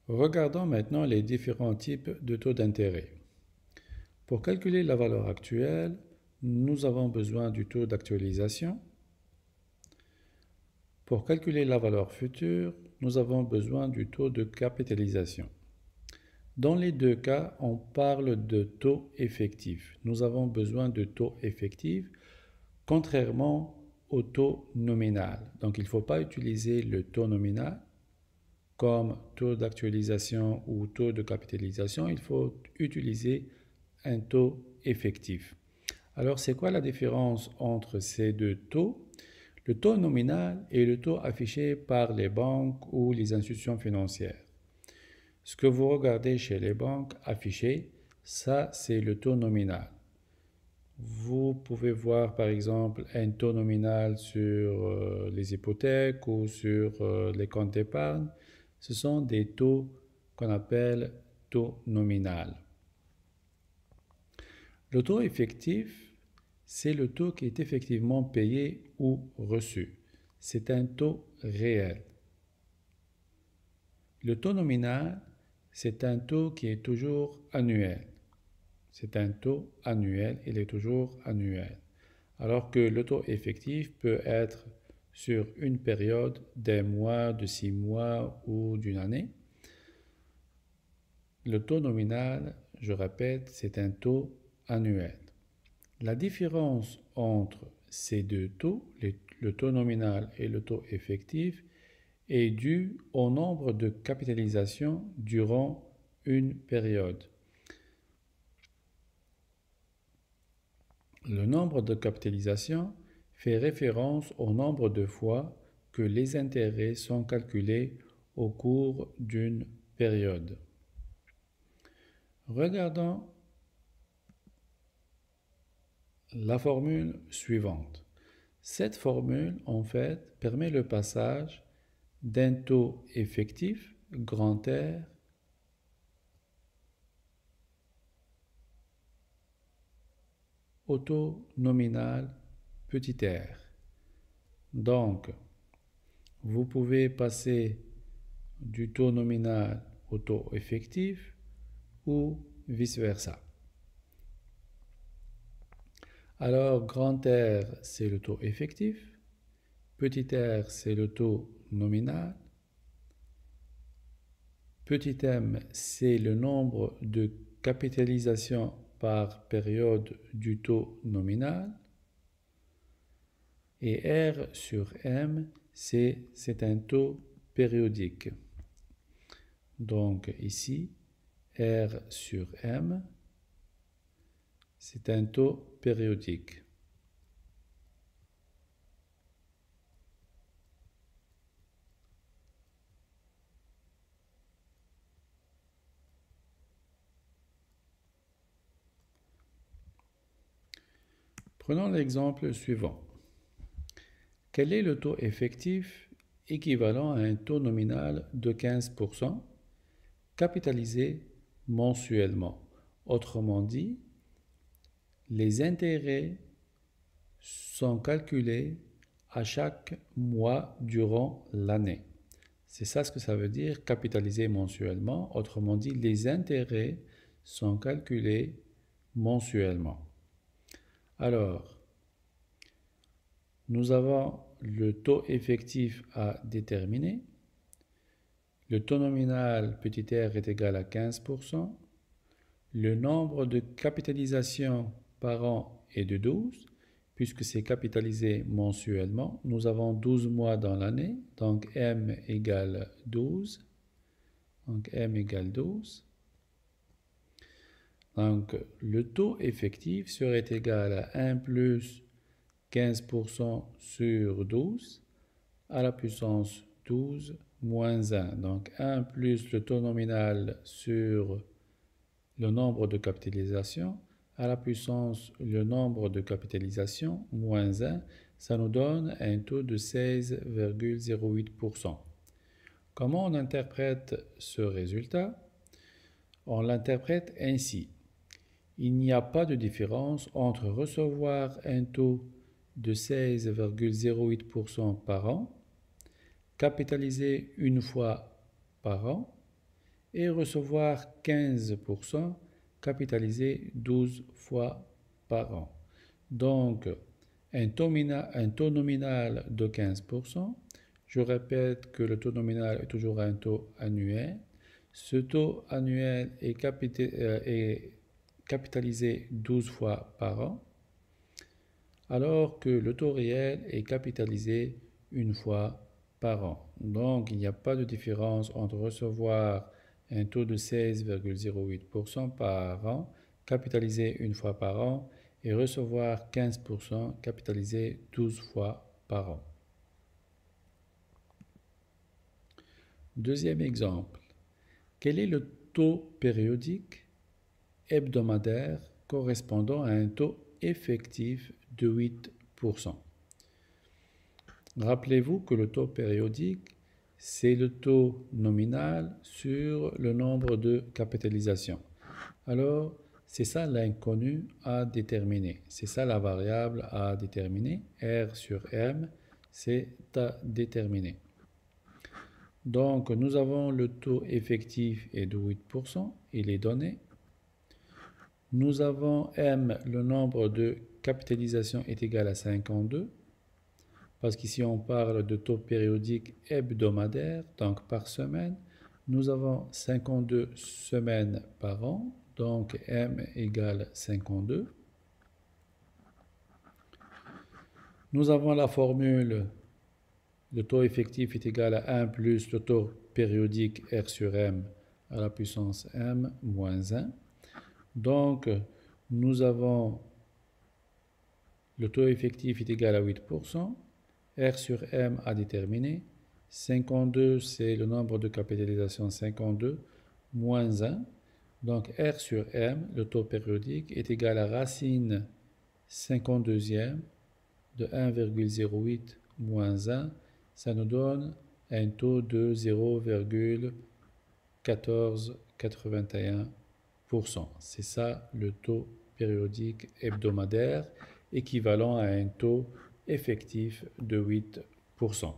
Regardons maintenant les différents types de taux d'intérêt. Pour calculer la valeur actuelle, nous avons besoin du taux d'actualisation. Pour calculer la valeur future, nous avons besoin du taux de capitalisation. Dans les deux cas, on parle de taux effectif. Nous avons besoin de taux effectif, contrairement au taux nominal. Donc, il ne faut pas utiliser le taux nominal comme taux d'actualisation ou taux de capitalisation. Il faut utiliser un taux effectif. Alors, c'est quoi la différence entre ces deux taux? Le taux nominal est le taux affiché par les banques ou les institutions financières. Ce que vous regardez chez les banques affichées, ça c'est le taux nominal. Vous pouvez voir par exemple un taux nominal sur les hypothèques ou sur les comptes d'épargne. Ce sont des taux qu'on appelle taux nominal. Le taux effectif, c'est le taux qui est effectivement payé ou reçu. C'est un taux réel. Le taux nominal, c'est un taux qui est toujours annuel. C'est un taux annuel, il est toujours annuel. Alors que le taux effectif peut être sur une période d'un mois, de 6 mois ou d'une année. Le taux nominal, je répète, c'est un taux annuel. La différence entre ces deux taux, le taux nominal et le taux effectif, est due au nombre de capitalisations durant une période. Le nombre de capitalisations fait référence au nombre de fois que les intérêts sont calculés au cours d'une période. Regardons la formule suivante. Cette formule, en fait, permet le passage d'un taux effectif, grand R, au taux nominal, petit r. Donc, vous pouvez passer du taux nominal au taux effectif ou vice-versa. Alors, grand R, c'est le taux effectif, petit r, c'est le taux nominal, petit m, c'est le nombre de capitalisations par période du taux nominal, et R sur M, c'est un taux périodique. Donc ici, R sur M, c'est un taux périodique. Prenons l'exemple suivant. Quel est le taux effectif équivalent à un taux nominal de 15% capitalisé mensuellement? Autrement dit, les intérêts sont calculés à chaque mois durant l'année. C'est ça ce que ça veut dire, capitaliser mensuellement. Autrement dit, les intérêts sont calculés mensuellement. Alors, nous avons le taux effectif à déterminer. Le taux nominal petit r est égal à 15%. Le nombre de capitalisations par an est de 12, puisque c'est capitalisé mensuellement. Nous avons 12 mois dans l'année, donc M égale 12. Donc M égale 12. Donc le taux effectif serait égal à 1 plus 15% sur 12 à la puissance 12 moins 1. Donc 1 plus le taux nominal sur le nombre de capitalisations à la puissance le nombre de capitalisations moins 1, ça nous donne un taux de 16,08%. Comment on interprète ce résultat? On l'interprète ainsi. Il n'y a pas de différence entre recevoir un taux de 16,08% par an, capitalisé une fois par an, et recevoir 15% capitalisé 12 fois par an. Donc, un taux nominal de 15%. Je répète que le taux nominal est toujours un taux annuel. Ce taux annuel est capitalisé 12 fois par an, alors que le taux réel est capitalisé une fois par an. Donc, il n'y a pas de différence entre recevoir un taux de 16,08% par an, capitalisé une fois par an, et recevoir 15% capitalisé 12 fois par an. Deuxième exemple. Quel est le taux périodique hebdomadaire correspondant à un taux effectif de 8%? Rappelez-vous que le taux périodique, c'est le taux nominal sur le nombre de capitalisations. Alors, c'est ça l'inconnu à déterminer. C'est ça la variable à déterminer. R sur M, c'est à déterminer. Donc, nous avons le taux effectif est de 8%, il est donné. Nous avons M, le nombre de capitalisation est égal à 52, parce qu'ici on parle de taux périodique hebdomadaire, donc par semaine. Nous avons 52 semaines par an, donc M égale 52. Nous avons la formule, le taux effectif est égal à 1 plus le taux périodique R sur M à la puissance M moins 1. Donc, nous avons le taux effectif est égal à 8%, R sur M à déterminer, 52 c'est le nombre de capitalisation 52, moins 1, donc R sur M, le taux périodique, est égal à racine 52e de 1,08 moins 1, ça nous donne un taux de 0,1481%. C'est ça le taux périodique hebdomadaire, équivalent à un taux effectif de 8%.